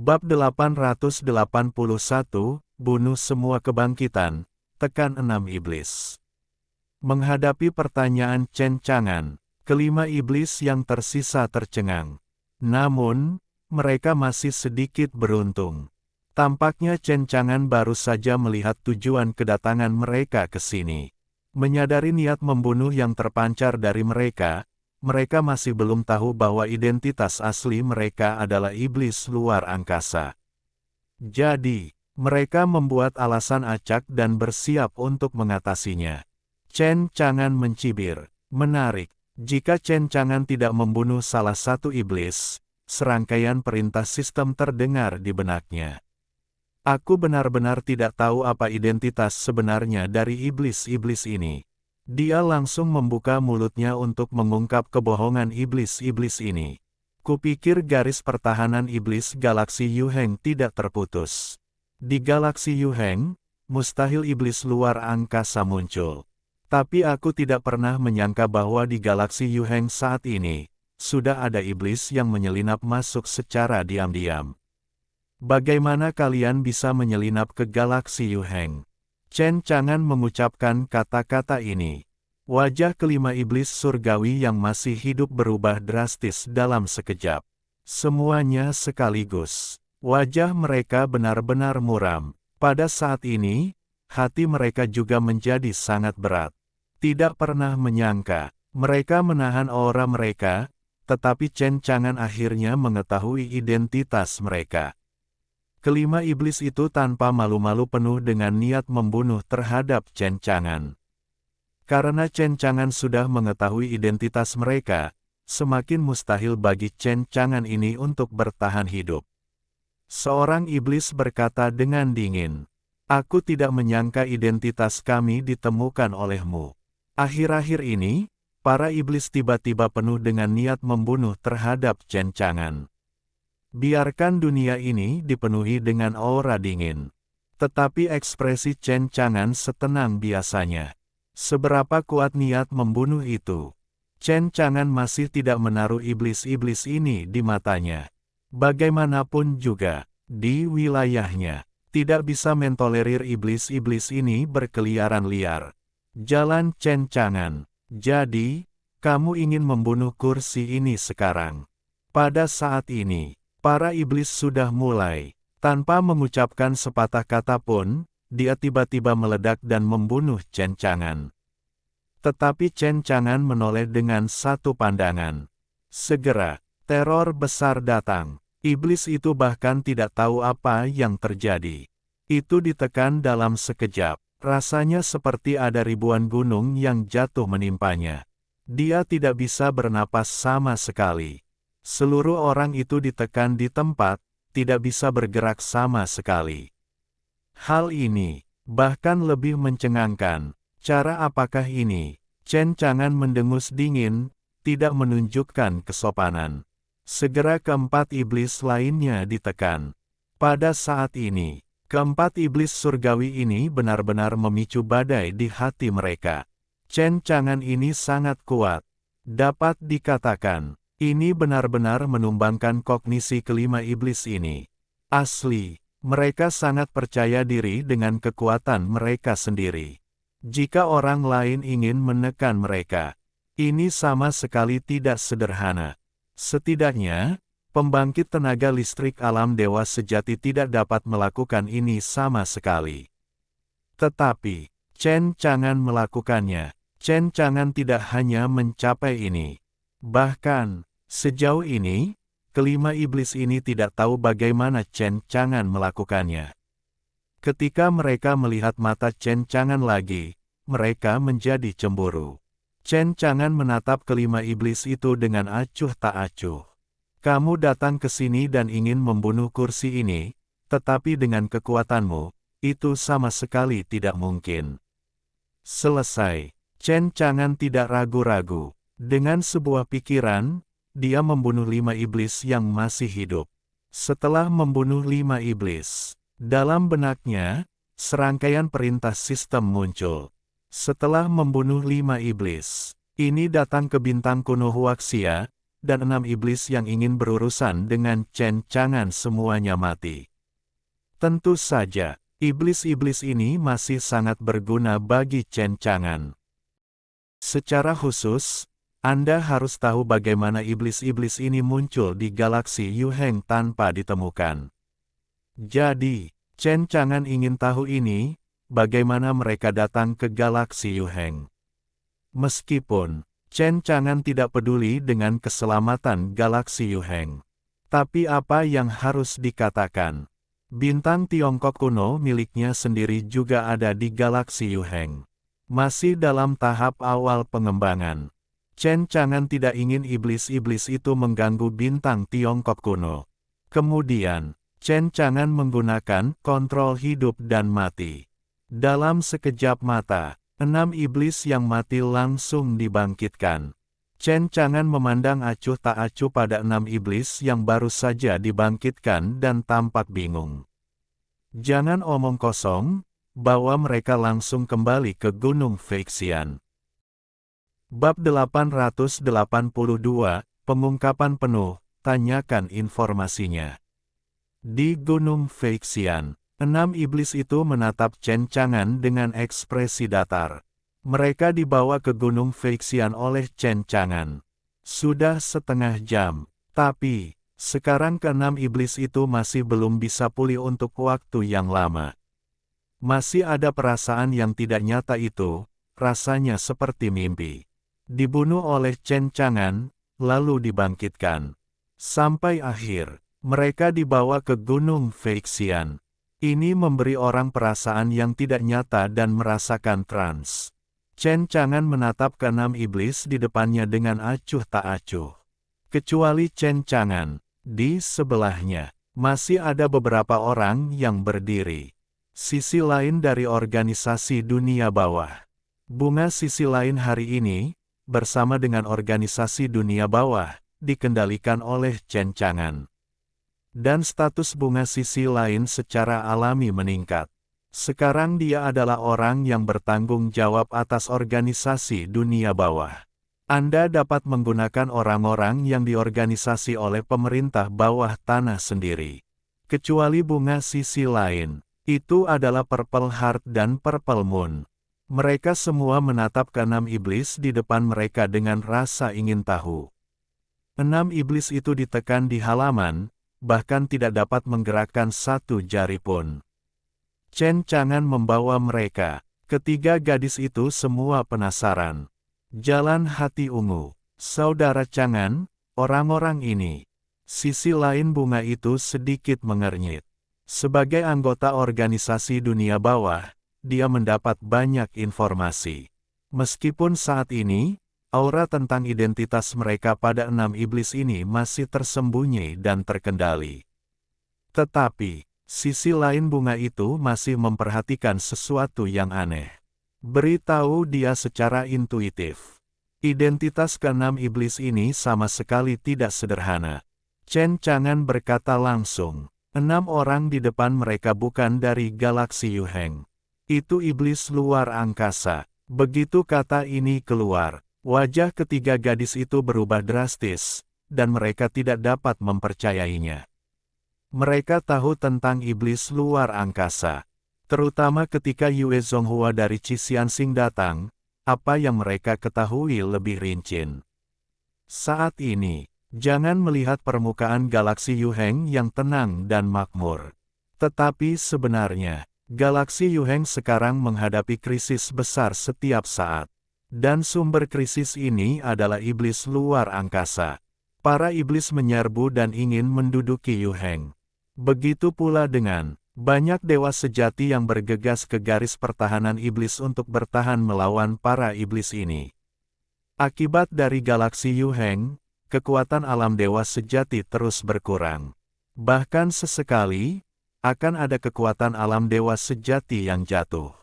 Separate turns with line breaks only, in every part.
Bab 881, Bunuh Semua Kebangkitan, tekan 6 Iblis. Menghadapi pertanyaan Chen Chang'an, kelima iblis yang tersisa tercengang. Namun, mereka masih sedikit beruntung. Tampaknya Chen Chang'an baru saja melihat tujuan kedatangan mereka ke sini. Menyadari niat membunuh yang terpancar dari mereka masih belum tahu bahwa identitas asli mereka adalah iblis luar angkasa. Jadi, mereka membuat alasan acak dan bersiap untuk mengatasinya. Chen Chang'an mencibir. Menarik, jika Chen Chang'an tidak membunuh salah satu iblis, serangkaian perintah sistem terdengar di benaknya. Aku benar-benar tidak tahu apa identitas sebenarnya dari iblis-iblis ini. Dia langsung membuka mulutnya untuk mengungkap kebohongan iblis-iblis ini. Kupikir garis pertahanan iblis galaksi Yuheng tidak terputus. Di galaksi Yuheng, mustahil iblis luar angkasa muncul. Tapi aku tidak pernah menyangka bahwa di galaksi Yuheng saat ini, sudah ada iblis yang menyelinap masuk secara diam-diam. Bagaimana kalian bisa menyelinap ke galaksi Yuheng? Chen Chang'an mengucapkan kata-kata ini. Wajah kelima iblis surgawi yang masih hidup berubah drastis dalam sekejap. Semuanya sekaligus. Wajah mereka benar-benar muram. Pada saat ini, hati mereka juga menjadi sangat berat. Tidak pernah menyangka, mereka menahan aura mereka, tetapi Chen Chang'an akhirnya mengetahui identitas mereka. Kelima iblis itu tanpa malu-malu penuh dengan niat membunuh terhadap Chen Chang'an. Karena Chen Chang'an sudah mengetahui identitas mereka, semakin mustahil bagi Chen Chang'an ini untuk bertahan hidup. Seorang iblis berkata dengan dingin, "Aku tidak menyangka identitas kami ditemukan olehmu." Akhir-akhir ini, para iblis tiba-tiba penuh dengan niat membunuh terhadap Chen Chang'an. Biarkan dunia ini dipenuhi dengan aura dingin. Tetapi ekspresi Chen Chang'an setenang biasanya. Seberapa kuat niat membunuh itu? Chen Chang'an masih tidak menaruh iblis-iblis ini di matanya. Bagaimanapun juga, di wilayahnya, tidak bisa mentolerir iblis-iblis ini berkeliaran liar. Jalan Chen Chang'an. Jadi, kamu ingin membunuh kursi ini sekarang. Pada saat ini, para iblis sudah mulai. Tanpa mengucapkan sepatah kata pun, dia tiba-tiba meledak dan membunuh Chen Chang'an. Tetapi Chen Chang'an menoleh dengan satu pandangan. Segera, teror besar datang. Iblis itu bahkan tidak tahu apa yang terjadi. Itu ditekan dalam sekejap. Rasanya seperti ada ribuan gunung yang jatuh menimpanya. Dia tidak bisa bernapas sama sekali. Seluruh orang itu ditekan di tempat, tidak bisa bergerak sama sekali. Hal ini, bahkan lebih mencengangkan. Cara apakah ini? Chen Chang'an mendengus dingin, tidak menunjukkan kesopanan. Segera keempat iblis lainnya ditekan. Pada saat ini, keempat iblis surgawi ini benar-benar memicu badai di hati mereka. Chen Chang'an ini sangat kuat. Dapat dikatakan, ini benar-benar menumbangkan kognisi kelima iblis ini. Asli, mereka sangat percaya diri dengan kekuatan mereka sendiri. Jika orang lain ingin menekan mereka, ini sama sekali tidak sederhana. Setidaknya, pembangkit tenaga listrik alam dewa sejati tidak dapat melakukan ini sama sekali. Tetapi, Chen Chang'an melakukannya. Chen Chang'an tidak hanya mencapai ini. Bahkan, sejauh ini, kelima iblis ini tidak tahu bagaimana Chen Chang'an melakukannya. Ketika mereka melihat mata Chen Chang'an lagi, mereka menjadi cemburu. Chen Chang'an menatap kelima iblis itu dengan acuh tak acuh. Kamu datang ke sini dan ingin membunuh kursi ini, tetapi dengan kekuatanmu, itu sama sekali tidak mungkin. Selesai. Chen Chang'an tidak ragu-ragu. Dengan sebuah pikiran, dia membunuh 5 iblis yang masih hidup. Setelah membunuh 5 iblis, dalam benaknya, serangkaian perintah sistem muncul. Setelah membunuh 5 iblis, ini datang ke bintang kuno Huaxia, dan 6 iblis yang ingin berurusan dengan Chen Chang'an semuanya mati. Tentu saja, iblis-iblis ini masih sangat berguna bagi Chen Chang'an. Secara khusus, Anda harus tahu bagaimana iblis-iblis ini muncul di galaksi Yuheng tanpa ditemukan. Jadi, Chen Chang'an ingin tahu ini, bagaimana mereka datang ke galaksi Yuheng. Meskipun Chen Chang'an tidak peduli dengan keselamatan galaksi Yuheng. Tapi apa yang harus dikatakan? Bintang Tiongkok kuno miliknya sendiri juga ada di galaksi Yuheng. Masih dalam tahap awal pengembangan. Chen Chang'an tidak ingin iblis-iblis itu mengganggu bintang Tiongkok kuno. Kemudian, Chen Chang'an menggunakan kontrol hidup dan mati. Dalam sekejap mata, 6 iblis yang mati langsung dibangkitkan. Chen Chang'an memandang acuh tak acuh pada 6 iblis yang baru saja dibangkitkan dan tampak bingung. Jangan omong kosong, bawa mereka langsung kembali ke Gunung Feixian. Bab 882, Pengungkapan penuh, tanyakan informasinya. Di Gunung Feixian, 6 iblis itu menatap Chen Chang'an dengan ekspresi datar. Mereka dibawa ke Gunung Feixian oleh Chen Chang'an. Sudah setengah jam, tapi sekarang ke-6 iblis itu masih belum bisa pulih untuk waktu yang lama. Masih ada perasaan yang tidak nyata itu, rasanya seperti mimpi. Dibunuh oleh Chen Chang'an, lalu dibangkitkan. Sampai akhir, mereka dibawa ke Gunung Feixian. Ini memberi orang perasaan yang tidak nyata dan merasakan trans. Chen Chang'an menatap ke-6 iblis di depannya dengan acuh tak acuh. Kecuali Chen Chang'an, di sebelahnya, masih ada beberapa orang yang berdiri. Sisi lain dari organisasi dunia bawah. Bunga sisi lain hari ini, bersama dengan organisasi dunia bawah, dikendalikan oleh Chen Chang'an. Dan status bunga sisi lain secara alami meningkat. Sekarang dia adalah orang yang bertanggung jawab atas organisasi dunia bawah. Anda dapat menggunakan orang-orang yang diorganisasi oleh pemerintah bawah tanah sendiri. Kecuali bunga sisi lain, itu adalah Purple Heart dan Purple Moon. Mereka semua menatap ke-6 iblis di depan mereka dengan rasa ingin tahu. 6 iblis itu ditekan di halaman, bahkan tidak dapat menggerakkan satu jari pun. Chen Chang'an membawa mereka. Ketiga gadis itu semua penasaran. Jalan hati ungu. Saudara Chang'an, orang-orang ini. Sisi lain bunga itu sedikit mengernyit. Sebagai anggota organisasi dunia bawah, dia mendapat banyak informasi. Meskipun saat ini, aura tentang identitas mereka pada 6 iblis ini masih tersembunyi dan terkendali. Tetapi, sisi lain bunga itu masih memperhatikan sesuatu yang aneh. Beritahu dia secara intuitif. Identitas ke-6 iblis ini sama sekali tidak sederhana. Chen Chang'an berkata langsung, 6 orang di depan mereka bukan dari galaksi Yuheng. Itu iblis luar angkasa. Begitu kata ini keluar, wajah ketiga gadis itu berubah drastis, dan mereka tidak dapat mempercayainya. Mereka tahu tentang iblis luar angkasa. Terutama ketika Yue Zonghua dari Qixianxing datang, apa yang mereka ketahui lebih rinci. Saat ini, jangan melihat permukaan galaksi Yuheng yang tenang dan makmur. Tetapi sebenarnya, galaksi Yuheng sekarang menghadapi krisis besar setiap saat. Dan sumber krisis ini adalah iblis luar angkasa. Para iblis menyerbu dan ingin menduduki Yuheng. Begitu pula dengan banyak dewa sejati yang bergegas ke garis pertahanan iblis untuk bertahan melawan para iblis ini. Akibat dari galaksi Yuheng, kekuatan alam dewa sejati terus berkurang. Bahkan sesekali, akan ada kekuatan alam dewa sejati yang jatuh.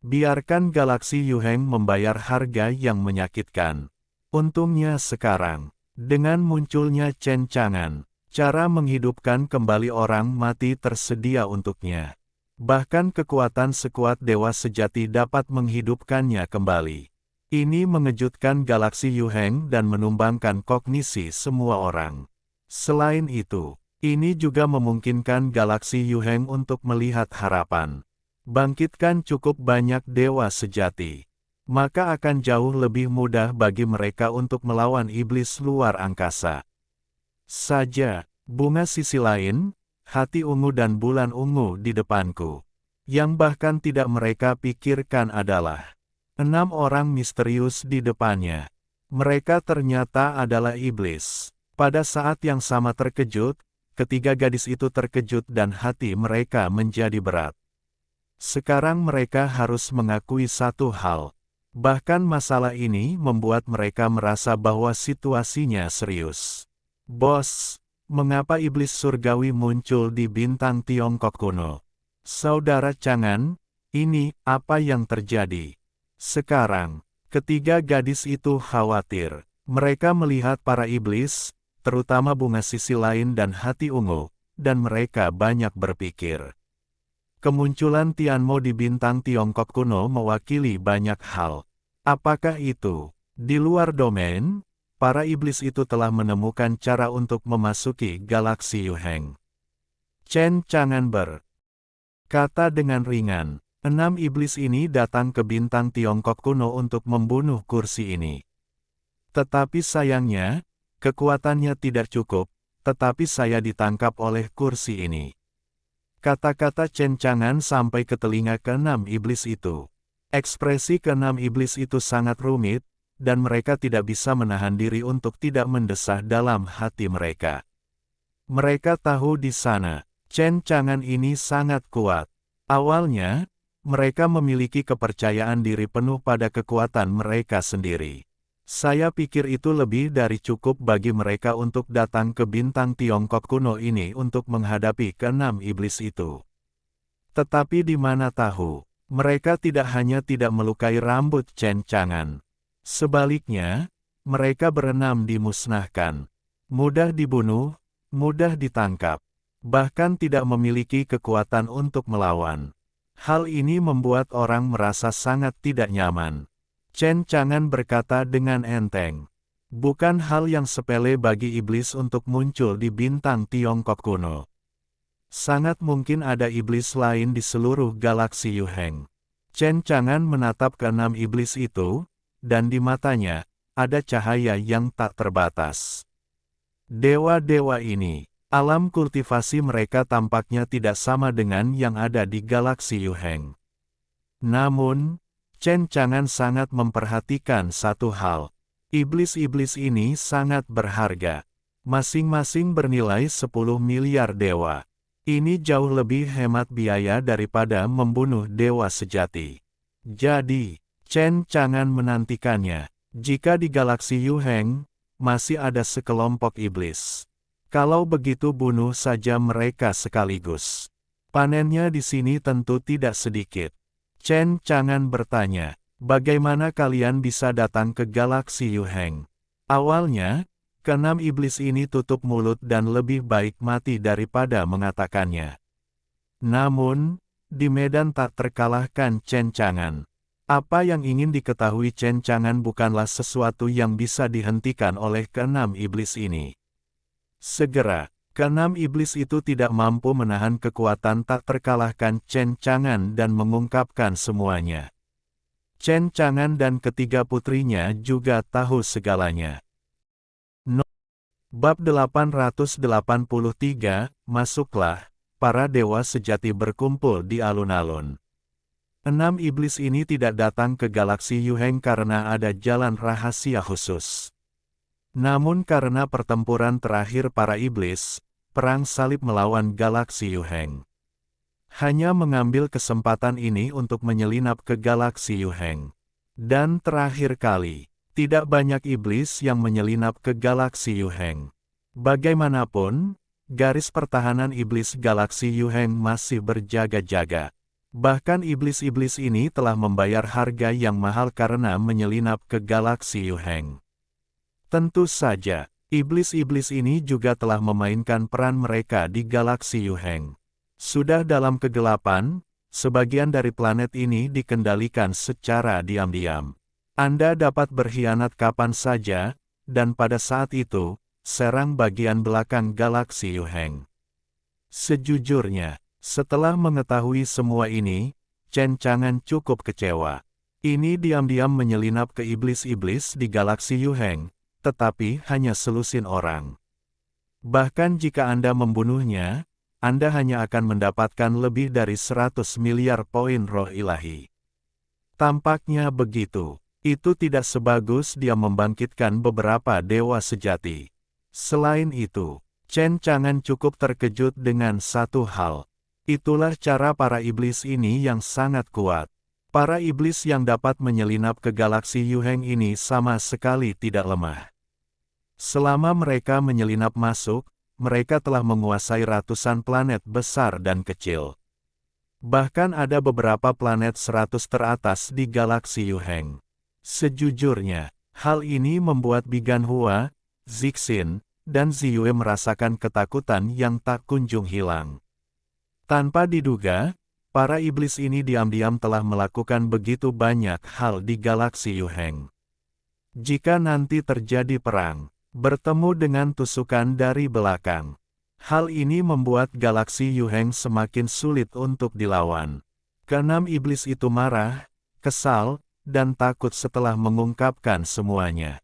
Biarkan galaksi Yuheng membayar harga yang menyakitkan. Untungnya sekarang, dengan munculnya Chen Chang'an, cara menghidupkan kembali orang mati tersedia untuknya. Bahkan kekuatan sekuat dewa sejati dapat menghidupkannya kembali. Ini mengejutkan galaksi Yuheng dan menumbangkan kognisi semua orang. Selain itu, ini juga memungkinkan galaksi Yuheng untuk melihat harapan. Bangkitkan cukup banyak dewa sejati, maka akan jauh lebih mudah bagi mereka untuk melawan iblis luar angkasa. Saja, bunga sisi lain, hati ungu dan bulan ungu di depanku. Yang bahkan tidak mereka pikirkan adalah 6 orang misterius di depannya. Mereka ternyata adalah iblis. Pada saat yang sama terkejut, ketiga gadis itu terkejut dan hati mereka menjadi berat. Sekarang mereka harus mengakui satu hal. Bahkan masalah ini membuat mereka merasa bahwa situasinya serius. Bos, mengapa iblis surgawi muncul di bintang Tiongkok kuno? Saudara Chang'an, ini apa yang terjadi? Sekarang, ketiga gadis itu khawatir. Mereka melihat para iblis, terutama bunga sisi lain dan hati ungu, dan mereka banyak berpikir. Kemunculan Tianmo di bintang Tiongkok kuno mewakili banyak hal. Apakah itu? Di luar domain, para iblis itu telah menemukan cara untuk memasuki galaksi Yuheng. Chen Chang'an berkata dengan ringan. 6 iblis ini datang ke bintang Tiongkok kuno untuk membunuh kursi ini. Tetapi sayangnya, kekuatannya tidak cukup, tetapi saya ditangkap oleh kursi ini. Kata-kata Chen Chang'an sampai ke telinga ke-6 iblis itu. Ekspresi ke-6 iblis itu sangat rumit, dan mereka tidak bisa menahan diri untuk tidak mendesah dalam hati mereka. Mereka tahu di sana, Chen Chang'an ini sangat kuat. Awalnya, mereka memiliki kepercayaan diri penuh pada kekuatan mereka sendiri. Saya pikir itu lebih dari cukup bagi mereka untuk datang ke bintang Tiongkok kuno ini untuk menghadapi ke-6 iblis itu. Tetapi di mana tahu, mereka tidak hanya tidak melukai rambut Chen Chang'an. Sebaliknya, mereka berenam dimusnahkan. Mudah dibunuh, mudah ditangkap. Bahkan tidak memiliki kekuatan untuk melawan. Hal ini membuat orang merasa sangat tidak nyaman. Chen Chang'an berkata dengan enteng. Bukan hal yang sepele bagi iblis untuk muncul di bintang Tiongkok kuno. Sangat mungkin ada iblis lain di seluruh galaksi Yuheng. Chen Chang'an menatap ke-6 iblis itu, dan di matanya, ada cahaya yang tak terbatas. Dewa-dewa ini. Alam kultivasi mereka tampaknya tidak sama dengan yang ada di galaksi Yuheng. Namun, Chen Chang'an sangat memperhatikan satu hal. Iblis-iblis ini sangat berharga. Masing-masing bernilai 10 miliar dewa. Ini jauh lebih hemat biaya daripada membunuh dewa sejati. Jadi, Chen Chang'an menantikannya. Jika di galaksi Yuheng, masih ada sekelompok iblis. Kalau begitu bunuh saja mereka sekaligus. Panennya di sini tentu tidak sedikit. Chen Chang'an bertanya, bagaimana kalian bisa datang ke galaksi Yuheng? Awalnya, ke-6 iblis ini tutup mulut dan lebih baik mati daripada mengatakannya. Namun, di medan tak terkalahkan Chen Chang'an. Apa yang ingin diketahui Chen Chang'an bukanlah sesuatu yang bisa dihentikan oleh ke-6 iblis ini. Segera, ke-6 iblis itu tidak mampu menahan kekuatan tak terkalahkan Chen Chang'an dan mengungkapkan semuanya. Chen Chang'an dan ketiga putrinya juga tahu segalanya. Bab 883, Masuklah, para dewa sejati berkumpul di alun-alun. 6 iblis ini tidak datang ke galaksi Yuheng karena ada jalan rahasia khusus. Namun karena pertempuran terakhir para iblis, perang salib melawan galaksi Yuheng. Hanya mengambil kesempatan ini untuk menyelinap ke galaksi Yuheng. Dan terakhir kali, tidak banyak iblis yang menyelinap ke galaksi Yuheng. Bagaimanapun, garis pertahanan iblis galaksi Yuheng masih berjaga-jaga. Bahkan iblis-iblis ini telah membayar harga yang mahal karena menyelinap ke galaksi Yuheng. Tentu saja, iblis-iblis ini juga telah memainkan peran mereka di galaksi Yuheng. Sudah dalam kegelapan, sebagian dari planet ini dikendalikan secara diam-diam. Anda dapat berkhianat kapan saja, dan pada saat itu, serang bagian belakang galaksi Yuheng. Sejujurnya, setelah mengetahui semua ini, Chen Chang'an cukup kecewa. Ini diam-diam menyelinap ke iblis-iblis di galaksi Yuheng, tetapi hanya selusin orang. Bahkan jika Anda membunuhnya, Anda hanya akan mendapatkan lebih dari 100 miliar poin roh ilahi. Tampaknya begitu. Itu tidak sebagus dia membangkitkan beberapa dewa sejati. Selain itu, Chen Chang'an cukup terkejut dengan satu hal. Itulah cara para iblis ini yang sangat kuat. Para iblis yang dapat menyelinap ke galaksi Yuheng ini sama sekali tidak lemah. Selama mereka menyelinap masuk, mereka telah menguasai ratusan planet besar dan kecil. Bahkan ada beberapa planet 100 teratas di galaksi Yuheng. Sejujurnya, hal ini membuat Bigan Hua, Zixin, dan Ziyue merasakan ketakutan yang tak kunjung hilang. Tanpa diduga, para iblis ini diam-diam telah melakukan begitu banyak hal di galaksi Yuheng. Jika nanti terjadi perang, bertemu dengan tusukan dari belakang, hal ini membuat galaksi Yuheng semakin sulit untuk dilawan. Keenam iblis itu marah, kesal, dan takut setelah mengungkapkan semuanya.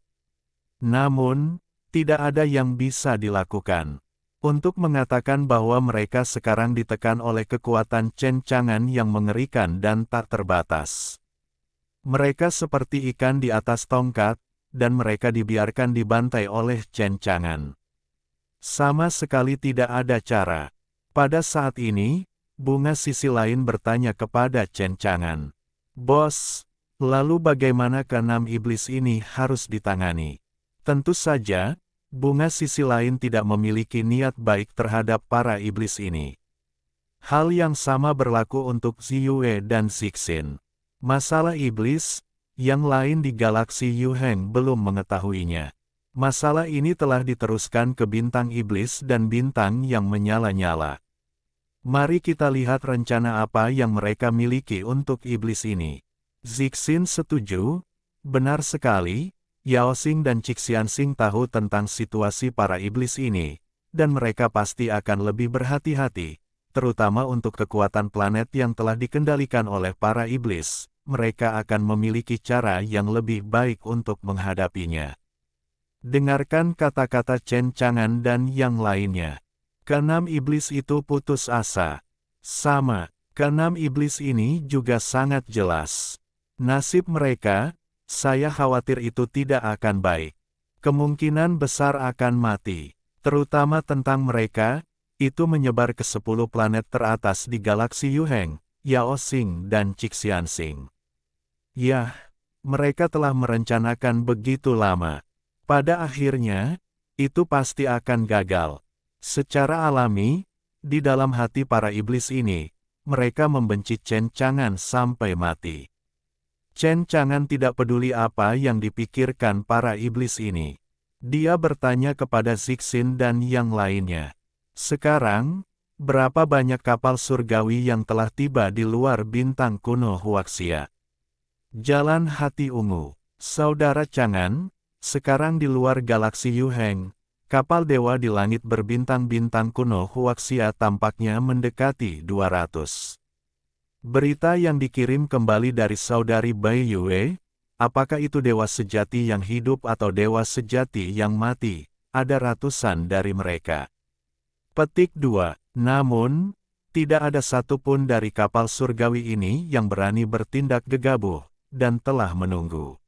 Namun, tidak ada yang bisa dilakukan. Untuk mengatakan bahwa mereka sekarang ditekan oleh kekuatan Chen Chang'an yang mengerikan dan tak terbatas. Mereka seperti ikan di atas tongkat, dan mereka dibiarkan dibantai oleh Chen Chang'an. Sama sekali tidak ada cara. Pada saat ini, bunga sisi lain bertanya kepada Chen Chang'an. Bos, lalu bagaimana keenam iblis ini harus ditangani? Tentu saja, bunga sisi lain tidak memiliki niat baik terhadap para iblis ini. Hal yang sama berlaku untuk Ziyue dan Zixin. Masalah iblis, yang lain di galaksi Yuheng belum mengetahuinya. Masalah ini telah diteruskan ke bintang iblis dan bintang yang menyala-nyala. Mari kita lihat rencana apa yang mereka miliki untuk iblis ini. Zixin setuju, benar sekali, Yao Xing dan Cixianxing tahu tentang situasi para iblis ini, dan mereka pasti akan lebih berhati-hati, terutama untuk kekuatan planet yang telah dikendalikan oleh para iblis, mereka akan memiliki cara yang lebih baik untuk menghadapinya. Dengarkan kata-kata Chen Chang'an dan yang lainnya. Keenam iblis itu putus asa. Sama, keenam iblis ini juga sangat jelas. Nasib mereka, saya khawatir itu tidak akan baik. Kemungkinan besar akan mati. Terutama tentang mereka, itu menyebar ke 10 planet teratas di galaksi Yuheng, Yao Xing dan Cixianxing. Yah, mereka telah merencanakan begitu lama. Pada akhirnya, itu pasti akan gagal. Secara alami, di dalam hati para iblis ini, mereka membenci Chen Chang'an sampai mati. Chen Chang'an tidak peduli apa yang dipikirkan para iblis ini. Dia bertanya kepada Zixin dan yang lainnya. Sekarang, berapa banyak kapal surgawi yang telah tiba di luar bintang kuno Huaxia? Jalan hati ungu. Saudara Chang'an, sekarang di luar galaksi Yuheng, kapal dewa di langit berbintang-bintang kuno Huaxia tampaknya mendekati 200. Berita yang dikirim kembali dari saudari Bai Yue, apakah itu dewa sejati yang hidup atau dewa sejati yang mati, ada ratusan dari mereka. Petik 2. Namun, tidak ada satupun dari kapal surgawi ini yang berani bertindak gegabah, dan telah menunggu.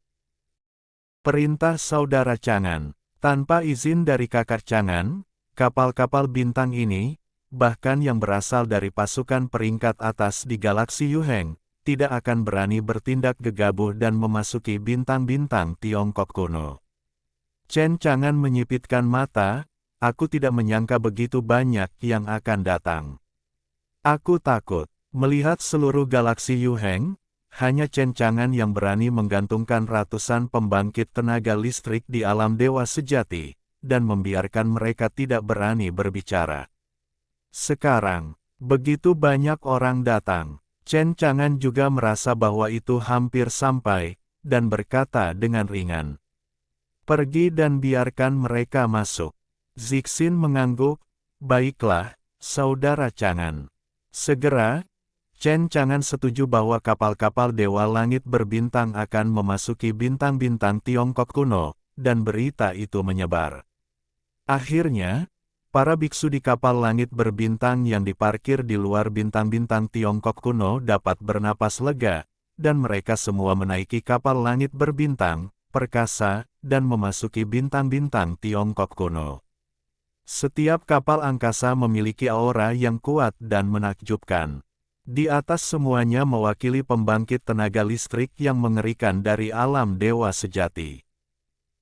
Perintah Saudara Chang'an. Tanpa izin dari kakak Chang'an, kapal-kapal bintang ini, bahkan yang berasal dari pasukan peringkat atas di galaksi Yuheng, tidak akan berani bertindak gegabah dan memasuki bintang-bintang Tiongkok kuno. Chen Chang'an menyipitkan mata, aku tidak menyangka begitu banyak yang akan datang. Aku takut, melihat seluruh galaksi Yuheng, hanya Chen Chang'an yang berani menggantungkan ratusan pembangkit tenaga listrik di alam dewa sejati, dan membiarkan mereka tidak berani berbicara. Sekarang, begitu banyak orang datang, Chen Chang'an juga merasa bahwa itu hampir sampai, dan berkata dengan ringan, "Pergi dan biarkan mereka masuk." Zixin mengangguk, "Baiklah, Saudara Chang'an." Segera, Chen Chang'an setuju bahwa kapal-kapal Dewa Langit Berbintang akan memasuki bintang-bintang Tiongkok kuno, dan berita itu menyebar. Akhirnya, para biksu di kapal langit berbintang yang diparkir di luar bintang-bintang Tiongkok kuno dapat bernapas lega, dan mereka semua menaiki kapal langit berbintang, perkasa, dan memasuki bintang-bintang Tiongkok kuno. Setiap kapal angkasa memiliki aura yang kuat dan menakjubkan. Di atas semuanya mewakili pembangkit tenaga listrik yang mengerikan dari alam dewa sejati.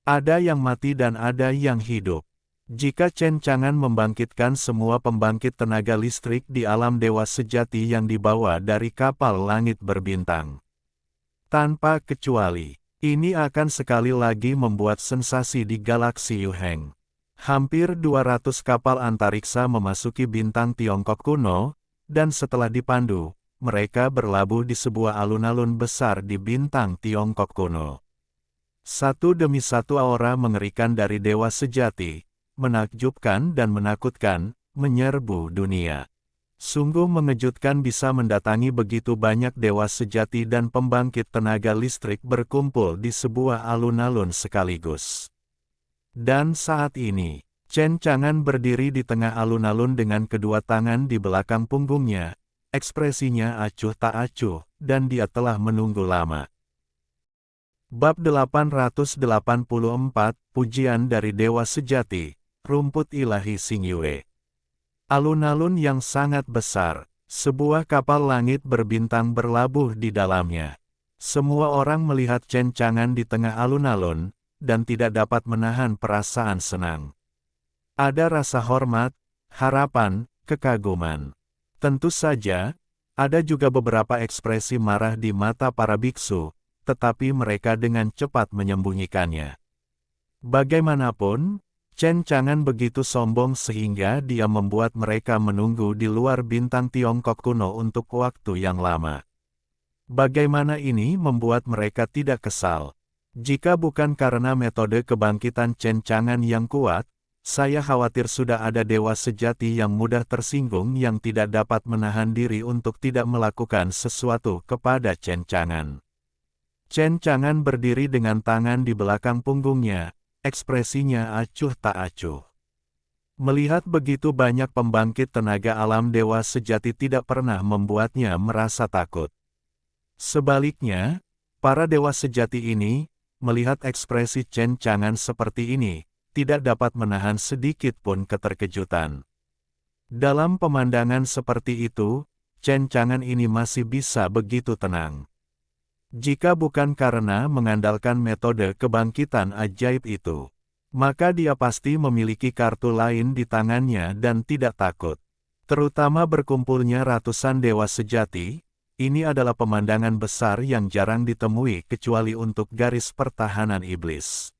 Ada yang mati dan ada yang hidup. Jika Chen Chang'an membangkitkan semua pembangkit tenaga listrik di alam dewa sejati yang dibawa dari kapal langit berbintang, tanpa kecuali, ini akan sekali lagi membuat sensasi di galaksi Yuheng. Hampir 200 kapal antariksa memasuki bintang Tiongkok kuno, dan setelah dipandu, mereka berlabuh di sebuah alun-alun besar di bintang Tiongkok kuno. Satu demi satu aura mengerikan dari dewa sejati, menakjubkan dan menakutkan, menyerbu dunia. Sungguh mengejutkan bisa mendatangi begitu banyak dewa sejati dan pembangkit tenaga listrik berkumpul di sebuah alun-alun sekaligus. Dan saat ini, Chen Chang'an berdiri di tengah alun-alun dengan kedua tangan di belakang punggungnya, ekspresinya acuh tak acuh, dan dia telah menunggu lama. Bab 884, Pujian dari Dewa Sejati, Rumput Ilahi Xingyue. Alun-alun yang sangat besar, sebuah kapal langit berbintang berlabuh di dalamnya. Semua orang melihat Chen Chang'an di tengah alun-alun, dan tidak dapat menahan perasaan senang. Ada rasa hormat, harapan, kekaguman. Tentu saja, ada juga beberapa ekspresi marah di mata para biksu, tetapi mereka dengan cepat menyembunyikannya. Bagaimanapun, Chen Chang'an begitu sombong sehingga dia membuat mereka menunggu di luar bintang Tiongkok kuno untuk waktu yang lama. Bagaimana ini membuat mereka tidak kesal? Jika bukan karena metode kebangkitan Chen Chang'an yang kuat, saya khawatir sudah ada dewa sejati yang mudah tersinggung yang tidak dapat menahan diri untuk tidak melakukan sesuatu kepada Chen Chang'an. Chen Chang'an berdiri dengan tangan di belakang punggungnya, ekspresinya acuh tak acuh. Melihat begitu banyak pembangkit tenaga alam dewa sejati tidak pernah membuatnya merasa takut. Sebaliknya, para dewa sejati ini, melihat ekspresi Chen Chang'an seperti ini, tidak dapat menahan sedikit pun keterkejutan. Dalam pemandangan seperti itu, Chen Chang'an ini masih bisa begitu tenang. Jika bukan karena mengandalkan metode kebangkitan ajaib itu, maka dia pasti memiliki kartu lain di tangannya dan tidak takut. Terutama berkumpulnya ratusan dewa sejati, ini adalah pemandangan besar yang jarang ditemui kecuali untuk garis pertahanan iblis.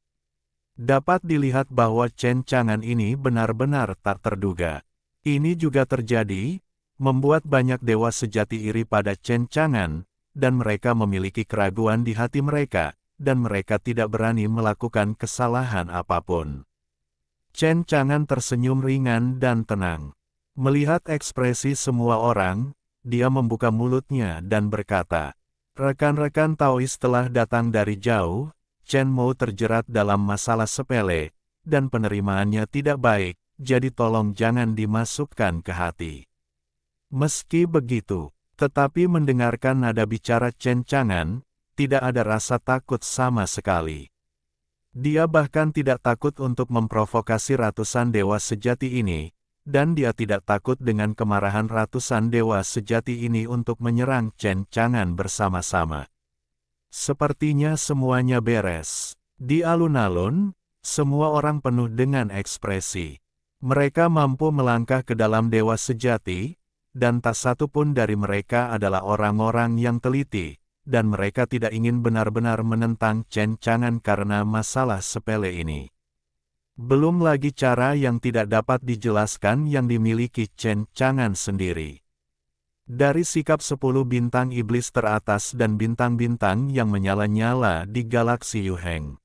Dapat dilihat bahwa Chen Chang'an ini benar-benar tak terduga. Ini juga terjadi, membuat banyak dewa sejati iri pada Chen Chang'an, dan mereka memiliki keraguan di hati mereka, dan mereka tidak berani melakukan kesalahan apapun. Chen Chang'an tersenyum ringan dan tenang. Melihat ekspresi semua orang, dia membuka mulutnya dan berkata, "Rekan-rekan Taois telah datang dari jauh, Chen Mo terjerat dalam masalah sepele, dan penerimaannya tidak baik, jadi tolong jangan dimasukkan ke hati." Meski begitu, tetapi mendengarkan nada bicara Chen Chang'an, tidak ada rasa takut sama sekali. Dia bahkan tidak takut untuk memprovokasi ratusan dewa sejati ini, dan dia tidak takut dengan kemarahan ratusan dewa sejati ini untuk menyerang Chen Chang'an bersama-sama. Sepertinya semuanya beres. Di alun-alun, semua orang penuh dengan ekspresi. Mereka mampu melangkah ke dalam dewa sejati, dan tak satu pun dari mereka adalah orang-orang yang teliti, dan mereka tidak ingin benar-benar menentang Chen Chang'an karena masalah sepele ini. Belum lagi cara yang tidak dapat dijelaskan yang dimiliki Chen Chang'an sendiri. Dari sikap 10 bintang iblis teratas dan bintang-bintang yang menyala-nyala di galaksi Yuheng.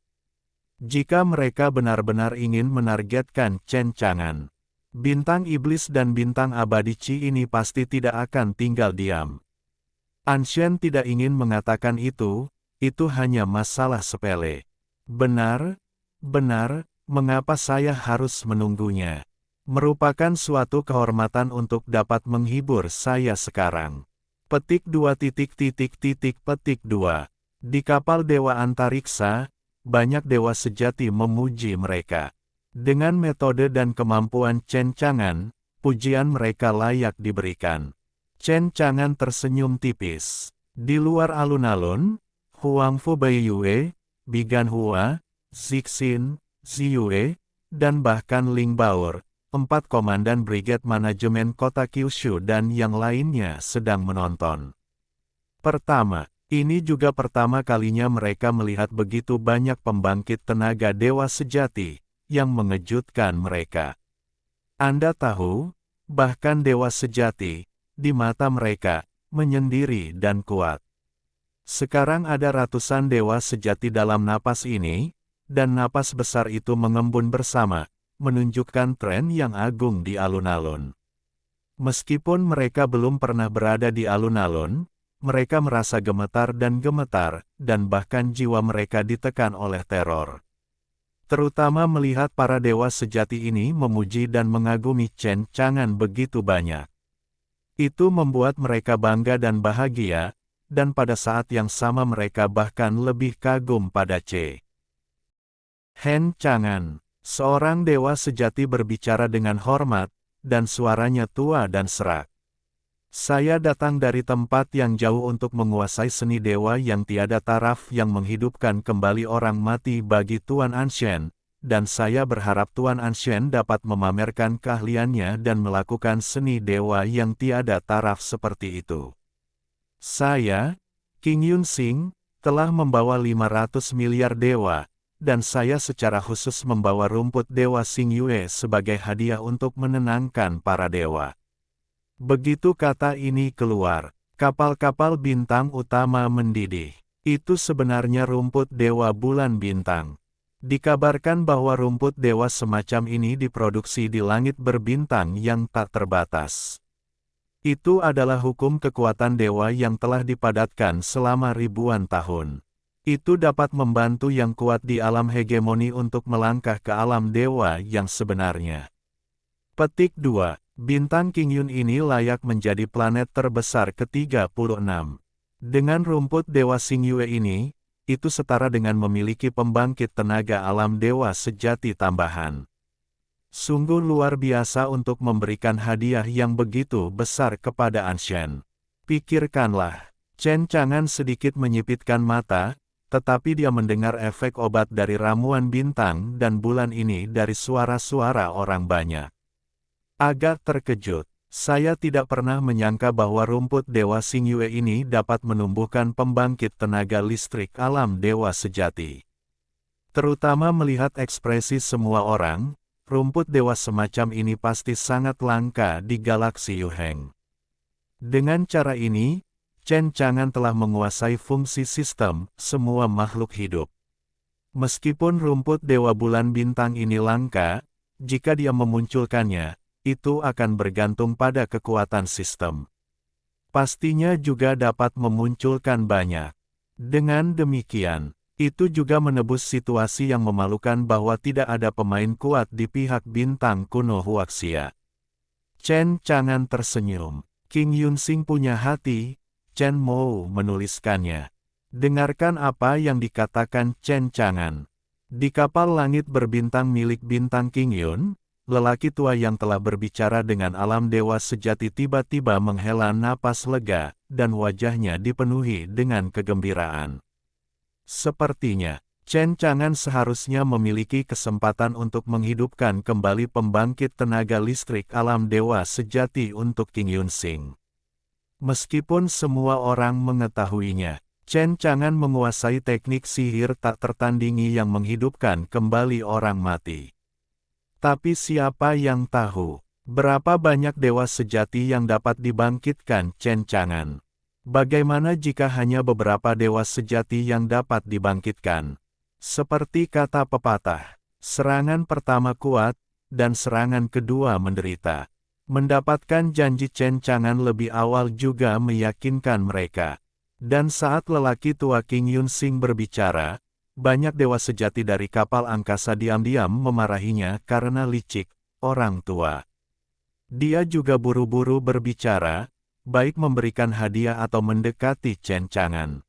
Jika mereka benar-benar ingin menargetkan Chen Chang'an, bintang iblis dan bintang abadi Qi ini pasti tidak akan tinggal diam. Anshen tidak ingin mengatakan itu hanya masalah sepele. Benar, mengapa saya harus menunggunya? Merupakan suatu kehormatan untuk dapat menghibur saya sekarang. Petik 2. Di kapal Dewa Antariksa, banyak dewa sejati memuji mereka. Dengan metode dan kemampuan Chen Chang'an, pujian mereka layak diberikan. Chen Chang'an tersenyum tipis. Di luar alun-alun, Huang Fu Baiyue, Bigan Hua, Zixin, Ziyue, dan bahkan Ling Baor, 4 komandan Brigade Manajemen Kota Kyushu dan yang lainnya sedang menonton. Ini juga pertama kalinya mereka melihat begitu banyak pembangkit tenaga dewa sejati, yang mengejutkan mereka. Anda tahu, bahkan dewa sejati, di mata mereka, menyendiri dan kuat. Sekarang ada ratusan dewa sejati dalam napas ini, dan napas besar itu mengembun bersama, menunjukkan tren yang agung di alun-alun. Meskipun mereka belum pernah berada di alun-alun, mereka merasa gemetar, dan bahkan jiwa mereka ditekan oleh teror. Terutama melihat para dewa sejati ini memuji dan mengagumi Chen Chang'an begitu banyak. Itu membuat mereka bangga dan bahagia, dan pada saat yang sama mereka bahkan lebih kagum pada Chen Chang'an. Seorang dewa sejati berbicara dengan hormat, dan suaranya tua dan serak. Saya datang dari tempat yang jauh untuk menguasai seni dewa yang tiada taraf yang menghidupkan kembali orang mati bagi Tuan Anshen, dan saya berharap Tuan Anshen dapat memamerkan keahliannya dan melakukan seni dewa yang tiada taraf seperti itu. Saya, King Yunsing, telah membawa 500 miliar dewa, dan saya secara khusus membawa rumput dewa Xingyue sebagai hadiah untuk menenangkan para dewa. Begitu kata ini keluar, kapal-kapal bintang utama mendidih. Itu sebenarnya rumput dewa bulan bintang. Dikabarkan bahwa rumput dewa semacam ini diproduksi di langit berbintang yang tak terbatas. Itu adalah hukum kekuatan dewa yang telah dipadatkan selama ribuan tahun. Itu dapat membantu yang kuat di alam hegemoni untuk melangkah ke alam dewa yang sebenarnya. Petik 2. Bintang Qingyun ini layak menjadi planet terbesar ke-36. Dengan rumput dewa Xingyue ini, itu setara dengan memiliki pembangkit tenaga alam dewa sejati tambahan. Sungguh luar biasa untuk memberikan hadiah yang begitu besar kepada Anshen. Pikirkanlah, Chen Chang'an sedikit menyipitkan mata, tetapi dia mendengar efek obat dari ramuan bintang dan bulan ini dari suara-suara orang banyak. Agak terkejut, saya tidak pernah menyangka bahwa rumput dewa Xingyue ini dapat menumbuhkan pembangkit tenaga listrik alam dewa sejati. Terutama melihat ekspresi semua orang, rumput dewa semacam ini pasti sangat langka di galaksi Yuheng. Dengan cara ini, Chen Chang'an telah menguasai fungsi sistem semua makhluk hidup. Meskipun rumput dewa bulan bintang ini langka, jika dia memunculkannya, itu akan bergantung pada kekuatan sistem. Pastinya juga dapat memunculkan banyak. Dengan demikian, itu juga menebus situasi yang memalukan bahwa tidak ada pemain kuat di pihak bintang kuno Huaxia. Chen Chang'an tersenyum. King Yunsing punya hati. Chen Mou menuliskannya. Dengarkan apa yang dikatakan Chen Chang'an. Di kapal langit berbintang milik bintang King Yun, lelaki tua yang telah berbicara dengan alam dewa sejati tiba-tiba menghela napas lega, dan wajahnya dipenuhi dengan kegembiraan. Sepertinya, Chen Chang'an seharusnya memiliki kesempatan untuk menghidupkan kembali pembangkit tenaga listrik alam dewa sejati untuk King Yunsing. Meskipun semua orang mengetahuinya, Chen Chang'an menguasai teknik sihir tak tertandingi yang menghidupkan kembali orang mati. Tapi siapa yang tahu, Berapa banyak dewa sejati yang dapat dibangkitkan, Chen Chang'an? Bagaimana jika hanya beberapa dewa sejati yang dapat dibangkitkan? Seperti kata pepatah, serangan pertama kuat, dan serangan kedua menderita. Mendapatkan janji Chen Chang'an lebih awal juga meyakinkan mereka. Dan saat lelaki tua King Yunsing berbicara, banyak dewa sejati dari kapal angkasa diam-diam memarahinya karena licik, orang tua. Dia juga buru-buru berbicara, baik memberikan hadiah atau mendekati Chen Chang'an.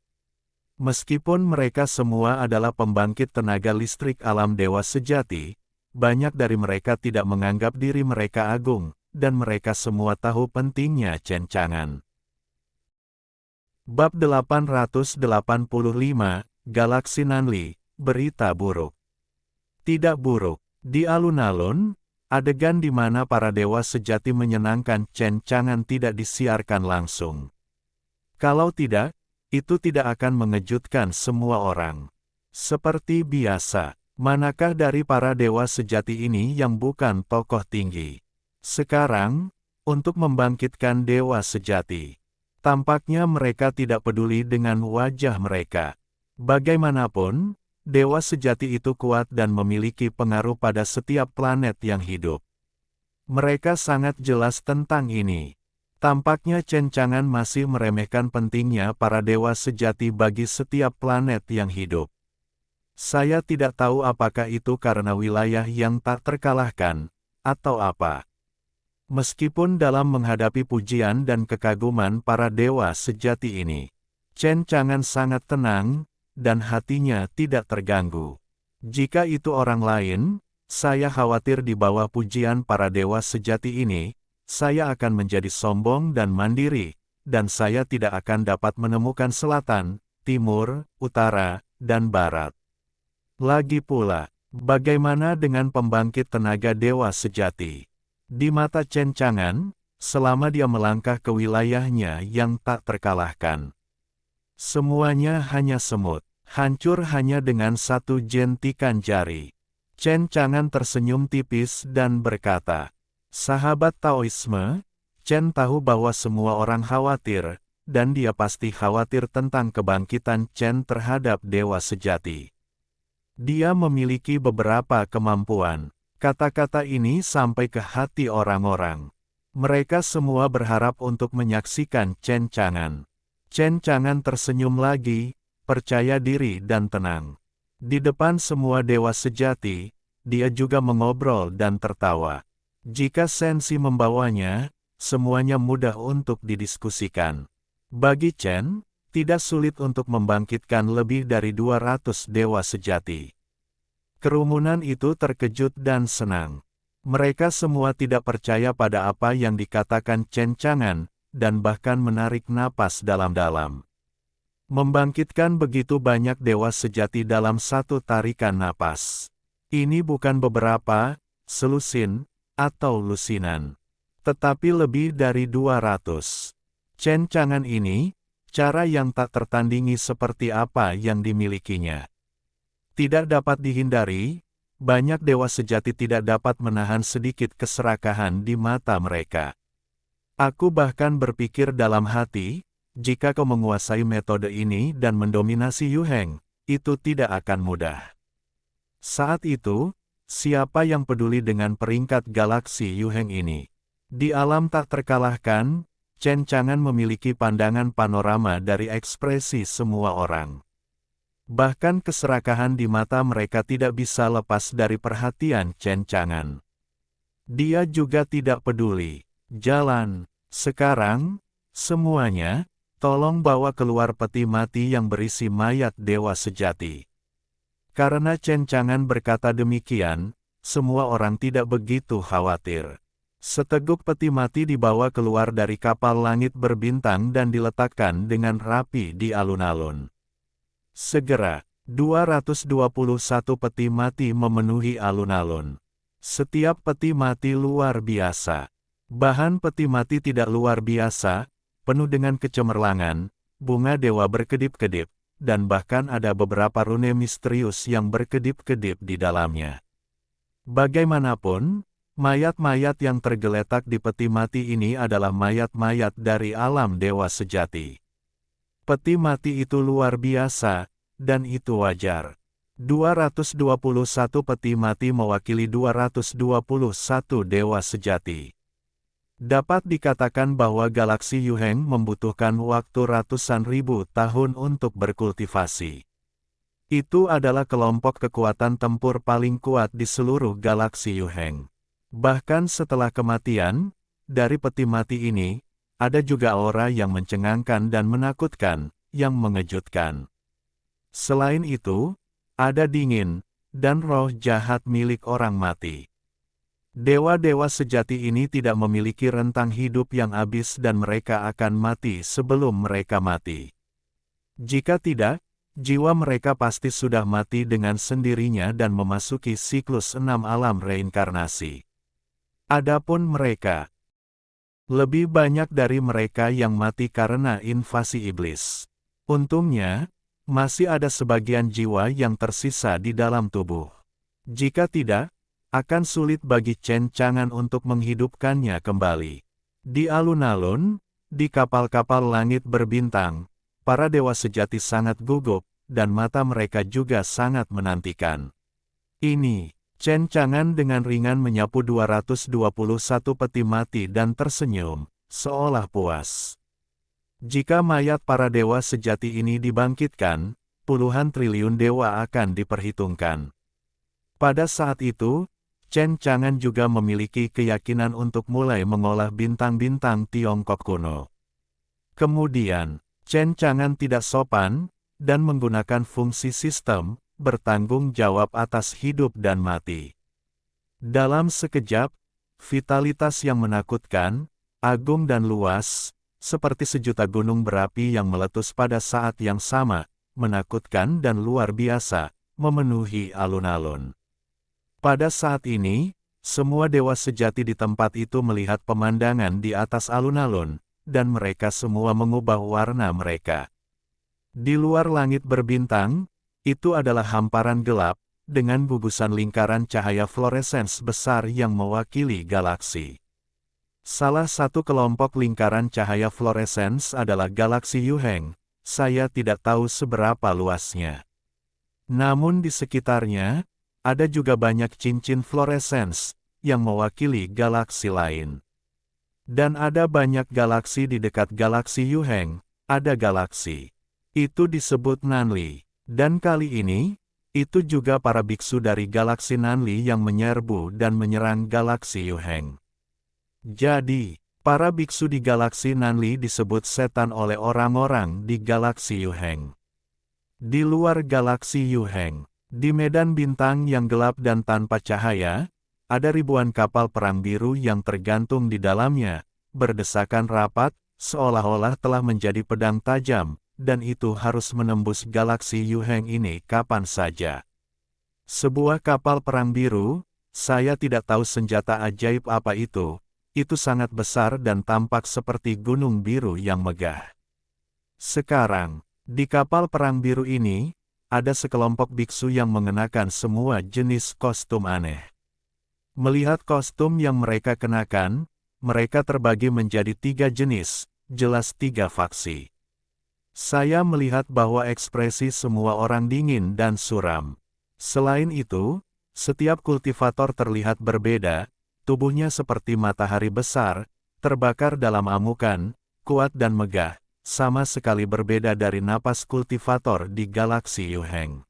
Meskipun mereka semua adalah pembangkit tenaga listrik alam dewa sejati, banyak dari mereka tidak menganggap diri mereka agung, dan mereka semua tahu pentingnya Chen Chang'an. Bab 885, Galaksi Nanli, Berita Buruk. Tidak buruk. Di alun-alun, adegan di mana para dewa sejati menyenangkan Chen Chang'an tidak disiarkan langsung. Kalau tidak, itu tidak akan mengejutkan semua orang. Seperti biasa, manakah dari para dewa sejati ini yang bukan tokoh tinggi? Sekarang, untuk membangkitkan dewa sejati. Tampaknya mereka tidak peduli dengan wajah mereka. Bagaimanapun, dewa sejati itu kuat dan memiliki pengaruh pada setiap planet yang hidup. Mereka sangat jelas tentang ini. Tampaknya Chen Chang'an masih meremehkan pentingnya para dewa sejati bagi setiap planet yang hidup. Saya tidak tahu apakah itu karena wilayah yang tak terkalahkan, atau apa. Meskipun dalam menghadapi pujian dan kekaguman para dewa sejati ini, Chen Chang'an sangat tenang, dan hatinya tidak terganggu. Jika itu orang lain, saya khawatir di bawah pujian para dewa sejati ini, saya akan menjadi sombong dan mandiri, dan saya tidak akan dapat menemukan selatan, timur, utara, dan barat. Lagi pula, bagaimana dengan pembangkit tenaga dewa sejati? Di mata Chen Chang'an, selama dia melangkah ke wilayahnya yang tak terkalahkan, semuanya hanya semut, hancur hanya dengan satu jentikan jari. Chen Chang'an tersenyum tipis dan berkata, "Sahabat Taoisme, Chen tahu bahwa semua orang khawatir, dan dia pasti khawatir tentang kebangkitan Chen terhadap dewa sejati. Dia memiliki beberapa kemampuan." Kata-kata ini sampai ke hati orang-orang. Mereka semua berharap untuk menyaksikan Chen Chang'an. Chen Chang'an tersenyum lagi, percaya diri dan tenang. Di depan semua dewa sejati, dia juga mengobrol dan tertawa. Jika sensi membawanya, semuanya mudah untuk didiskusikan. Bagi Chen, tidak sulit untuk membangkitkan lebih dari 200 dewa sejati. Kerumunan itu terkejut dan senang. Mereka semua tidak percaya pada apa yang dikatakan Chen Chang'an, dan bahkan menarik napas dalam-dalam. Membangkitkan begitu banyak dewa sejati dalam satu tarikan napas. Ini bukan beberapa, selusin, atau lusinan. Tetapi lebih dari 200. Chen Chang'an ini, cara yang tak tertandingi seperti apa yang dimilikinya. Tidak dapat dihindari, banyak dewa sejati tidak dapat menahan sedikit keserakahan di mata mereka. Aku bahkan berpikir dalam hati, jika kau menguasai metode ini dan mendominasi Yu Heng, itu tidak akan mudah. Saat itu, siapa yang peduli dengan peringkat galaksi Yu Heng ini? Di alam tak terkalahkan, Chen Chang'an memiliki pandangan panorama dari ekspresi semua orang. Bahkan keserakahan di mata mereka tidak bisa lepas dari perhatian Chen Chang'an. Dia juga tidak peduli. Jalan. Sekarang, semuanya, tolong bawa keluar peti mati yang berisi mayat dewa sejati. Karena Chen Chang'an berkata demikian, semua orang tidak begitu khawatir. Seteguk peti mati dibawa keluar dari kapal langit berbintang dan diletakkan dengan rapi di alun-alun. Segera, 221 peti mati memenuhi alun-alun. Setiap peti mati luar biasa. Bahan peti mati tidak luar biasa, penuh dengan kecemerlangan, bunga dewa berkedip-kedip, dan bahkan ada beberapa rune misterius yang berkedip-kedip di dalamnya. Bagaimanapun, Mayat-mayat yang tergeletak di peti mati ini adalah mayat-mayat dari alam dewa sejati. Peti mati itu luar biasa, dan itu wajar. 221 peti mati mewakili 221 dewa sejati. Dapat dikatakan bahwa galaksi Yuheng membutuhkan waktu ratusan ribu tahun untuk berkultivasi. Itu adalah kelompok kekuatan tempur paling kuat di seluruh galaksi Yuheng. Bahkan setelah kematian, dari peti mati ini, ada juga aura yang mencengangkan dan menakutkan, yang mengejutkan. Selain itu, ada dingin, dan roh jahat milik orang mati. Dewa-dewa sejati ini tidak memiliki rentang hidup yang habis dan mereka akan mati sebelum mereka mati. Jika tidak, jiwa mereka pasti sudah mati dengan sendirinya dan memasuki siklus 6 alam reinkarnasi. Adapun mereka, lebih banyak dari mereka yang mati karena invasi iblis. Untungnya, masih ada sebagian jiwa yang tersisa di dalam tubuh. Jika tidak, akan sulit bagi Chen Chang'an untuk menghidupkannya kembali. Di alun-alun, di kapal-kapal langit berbintang, para dewa sejati sangat gugup, dan mata mereka juga sangat menantikan. Ini, Chen Chang'an dengan ringan menyapu 221 peti mati dan tersenyum, seolah puas. Jika mayat para dewa sejati ini dibangkitkan, puluhan triliun dewa akan diperhitungkan. Pada saat itu, Chen Chang'an juga memiliki keyakinan untuk mulai mengolah bintang-bintang Tiongkok kuno. Kemudian, Chen Chang'an tidak sopan, dan menggunakan fungsi sistem, bertanggung jawab atas hidup dan mati. Dalam sekejap, vitalitas yang menakutkan, agung dan luas, seperti sejuta gunung berapi yang meletus pada saat yang sama, menakutkan dan luar biasa, memenuhi alun-alun. Pada saat ini, semua dewa sejati di tempat itu melihat pemandangan di atas alun-alun, dan mereka semua mengubah warna mereka. Di luar langit berbintang, itu adalah hamparan gelap, dengan gugusan lingkaran cahaya fluoresens besar yang mewakili galaksi. Salah satu kelompok lingkaran cahaya fluoresens adalah galaksi Yuheng, saya tidak tahu seberapa luasnya. Namun di sekitarnya, ada juga banyak cincin fluoresens, yang mewakili galaksi lain. Dan ada banyak galaksi di dekat galaksi Yuheng, ada galaksi. Itu disebut Nanli. Dan kali ini, itu juga para biksu dari galaksi Nanli yang menyerbu dan menyerang galaksi Yuheng. Jadi, para biksu di galaksi Nanli disebut setan oleh orang-orang di galaksi Yuheng. Di luar galaksi Yuheng, di medan bintang yang gelap dan tanpa cahaya, ada ribuan kapal perang biru yang tergantung di dalamnya, berdesakan rapat, seolah-olah telah menjadi pedang tajam, dan itu harus menembus galaksi Yuheng ini kapan saja. Sebuah kapal perang biru, saya tidak tahu senjata ajaib apa itu sangat besar dan tampak seperti gunung biru yang megah. Sekarang, di kapal perang biru ini, ada sekelompok biksu yang mengenakan semua jenis kostum aneh. Melihat kostum yang mereka kenakan, mereka terbagi menjadi 3 jenis, jelas 3 faksi. Saya melihat bahwa ekspresi semua orang dingin dan suram. Selain itu, setiap kultivator terlihat berbeda, tubuhnya seperti matahari besar, terbakar dalam amukan, kuat dan megah, sama sekali berbeda dari napas kultivator di galaksi Yuheng.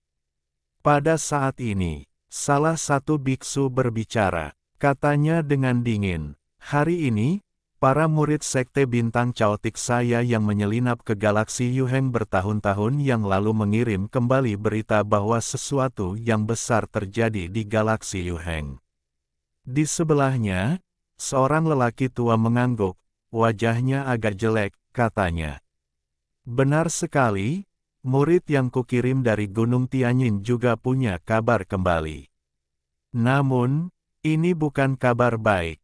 Pada saat ini, salah satu biksu berbicara, katanya dengan dingin, "Hari ini, para murid sekte bintang caotik saya yang menyelinap ke galaksi Yuheng bertahun-tahun yang lalu mengirim kembali berita bahwa sesuatu yang besar terjadi di galaksi Yuheng." Di sebelahnya, seorang lelaki tua mengangguk, wajahnya agak jelek, katanya. "Benar sekali, murid yang kukirim dari Gunung Tianyin juga punya kabar kembali. Namun, ini bukan kabar baik.